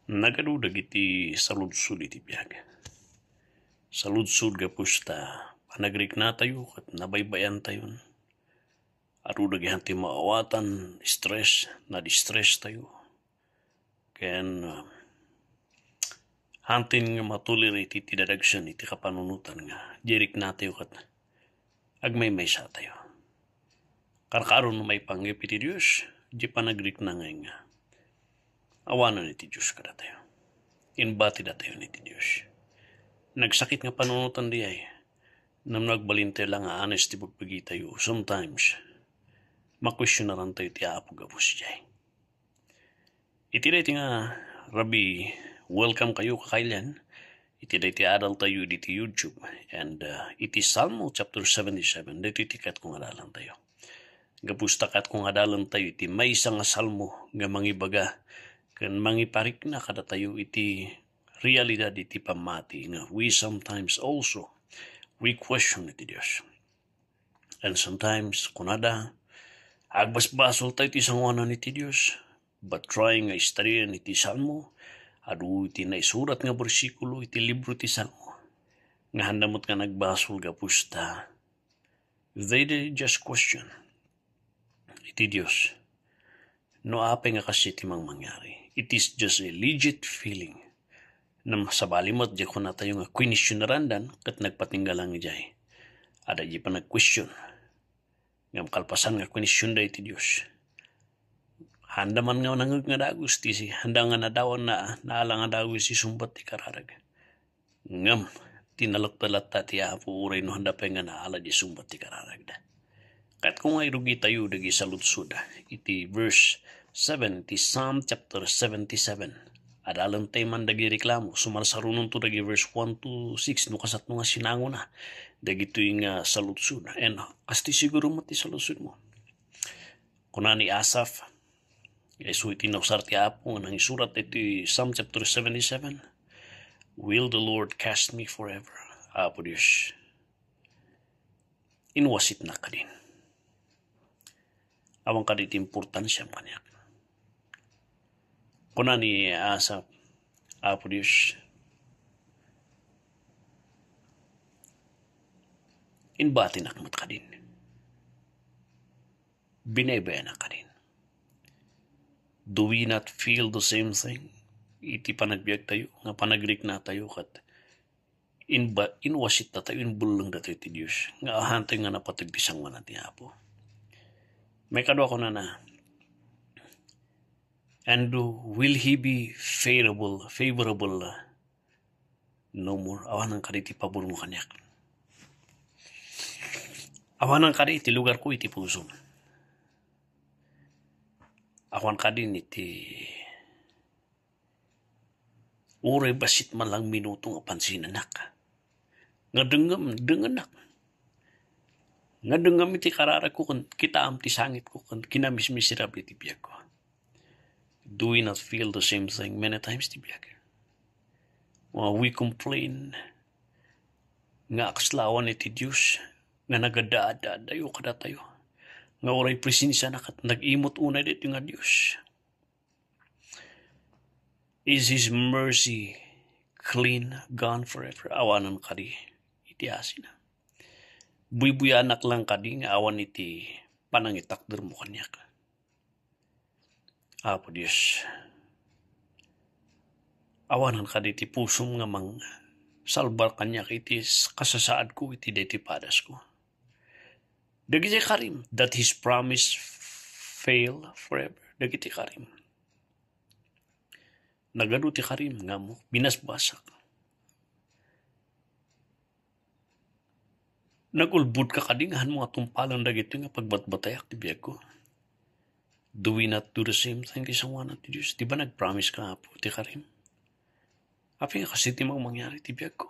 Nagadudag iti saludsud iti biag. Saludsud gapusta panagrik na tayo kat nabaybayan tayon. Arudag ti maawatan, stress, na-distress tayo. Ken hantin nga matulir iti tidadagsan iti kapanunutan nga. Jerik na tayo kat agmay-may sa tayo. Karkaron may panggip iti Diyos, di panagrik na nga. Awanan iti Diyos kada tayo. Inbati da tayo iti Diyos. Nagsakit nga panunutan di ay. Nam nagbalinte lang nga honest ti pagpagi tayo. Sometimes, makwestiyon na rin tayo ti apo gabos di ay. Iti da iti nga, Rabbi, welcome kayo kakailan. Iti da iti adal tayo diti YouTube. And iti Psalmo chapter 77, dito itikat kong adalan tayo. Gapustakat kong adalan tayo iti may isang salmo nga mangibaga kan mangiparik na kada tayo iti realidad iti pamati nga we sometimes also we question iti Diyos. And sometimes kunada agbasbasol tayo iti sangwanan iti Diyos but trying nga istaryan iti salmo adu iti naisurat nga bersikulo iti libro iti salmo nga handamot nga nagbasol gapusta they just question iti Diyos. No apay nga kasi timang mangyari. It is just a legit feeling na masabalimot di ko na tayo nga question na randan kat nagpatinggalang jay. Ada di pa nag-question. Ngam kalpasan nga question da iti Diyos. Handa man nga nangag nga dagos ti si. Handa nga nadawan na naalang nga dagos si sumbat ti kararag. Ngam tinalak-talat ti apo uray no handa pa nga naala di sumbat ti kararag da. Kat kung ay rugi tayo dagi saludsud iti verse 7 ti Psalm chapter 77 adalan tayo man dagi reklamo sumalsarunon to dagi verse 1 to 6 no kasat no nga sinango na dagi to yung saludsud and kasti siguro mo ti saludsud mo kuna ni Asaf isu iti nausar ti apo nang isurat iti Psalm chapter 77 will the Lord cast me forever apo Diyos inwasit na ka din awang kadit importansya kanyak. Kuna ni Asap, apo Diyos, inbati na kamat ka din. Binaybaya na ka din. Do we not feel the same thing? Iti panagbiag tayo, nga panagrik na tayo, kat inwasit na tayo, inbulong na tayo ti Diyos. Nga ahantay nga napatagbisang man natin apo. May kadwa ko na and will he be favorable no more awan ang kaditi pabor mo kanyak awan ang kaditi lugar ko iti puso awan kadin iti uray basit man lang minuto nga pansinanak nga denganak nga dengam iti kararag ko kan kita am ti sangit ko kan kinamismiserable ti biag ko. Do we not feel the same thing many times ti biag? We complain nga akslawan iti Diyos nga nagadaada dayo kada tayo. Nga oray presensya na kat nag-imot unay dito nga Diyos. Is His mercy clean, gone forever? Awanan kadi iti asin. Buy-buyanak lang kadi nga awan iti panangitakder mo kanyak. Apo Diyos, awanan kadi iti pusong nga mang salbar kanyak iti kasasaad ko iti deti padas ko. Dagiti karim that His promise fail forever. Dagiti karim. Nagado ti karim nga mo binasbasak. Nagulbud ka kadingahan mo atong palang dagito nga pagbatbatayak ti biag ko. Do we not do the same thing kay sangwanan ti Diyos? Di ba nag-promise ka po ti karim? Api nga kasi ti mangyari ti biag ko.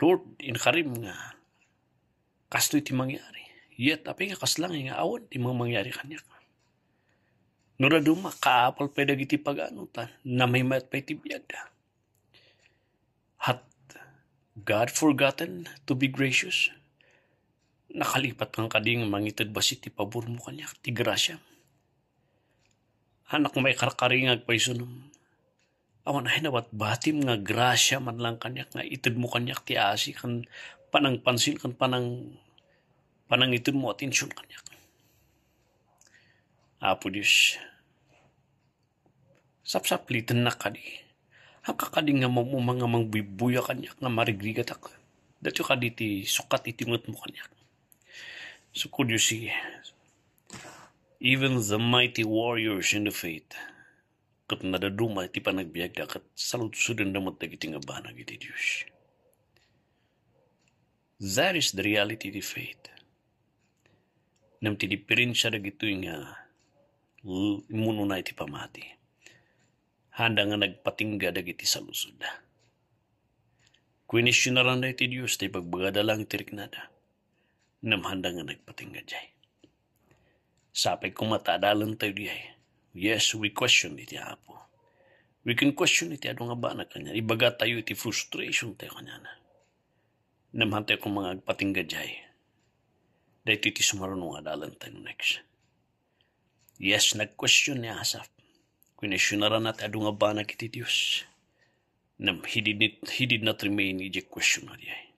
Lord, in karim nga kastoy ti mangyari. Yet, api nga kaslang nga awan ti mangyari kanyak. Nura duma, kaapal pa dagiti pag-anutan na may mat pa iti biag da. Hat God forgotten to be gracious? Nakalipat kang kading mangitid basit ti pabor mo kanyak, ti grasya. Anak may karkaringag pa isunum. Awan ay nawat batim nga grasya man lang kanyak nga itid mo kanyak ti asi kan panang pansin kan panang itid mo atensyon kanyak. Apo Diyos, sapsaplitan na kadi. Ang kakadi nga mga mangbibuya kanyak nga marigrigat ako. Dati kadi ti sukat itingot mo kanyak. So could you see, even the mighty warriors in the faith, kat nadaduma iti panagbiag da kat salutsudan damot dagiti nga banag iti Diyos. That is the reality of faith. Nam ti diferensya dagito nga imuno na iti pamati. Handa nga nagpatingga dagiti salusod. Kwenisyonaran na iti Diyos ti pagbagada lang iti riknada. Nam handa nga nagpatingga jay. Sapay kung matadalan tayo dihay. Yes, we question iti Apo. We can question iti ado nga ba na kanya. Ibaga tayo iti frustration tayo kanya na. Namhan tayo kung mga agpatingga jay. Dahil iti sumarunong adalan tayo next. Yes, nag-question ni Asaph. Kwenisyonaran natin ado nga ba na kiti Diyos. Nam he did not remain iti question na dihay.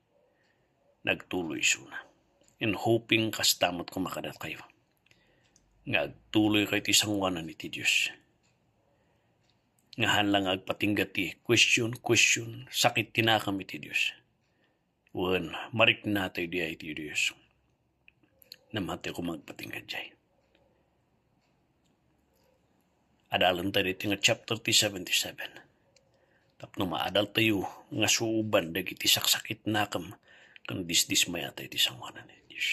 Nagtuloy suna. And hoping kastamot ko makadat kayo. Nga agtuloy kayo ti sangwanan iti Diyos. Nga hanlang agpatingga ti question, sakit tinakam iti Diyos. Wan, marik na tayo di iti Diyos. Namate ko magpatingga jay. Adalan tayo iti nga chapter 77. Tapno maadal tayo nga suuban dagiti saksakit nakam kang dismaya tayo iti sangwanan iti Diyos.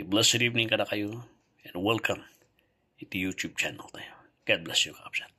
I-blessed evening kada kayo. And welcome iti YouTube channel tayo. God bless you, Kapsat.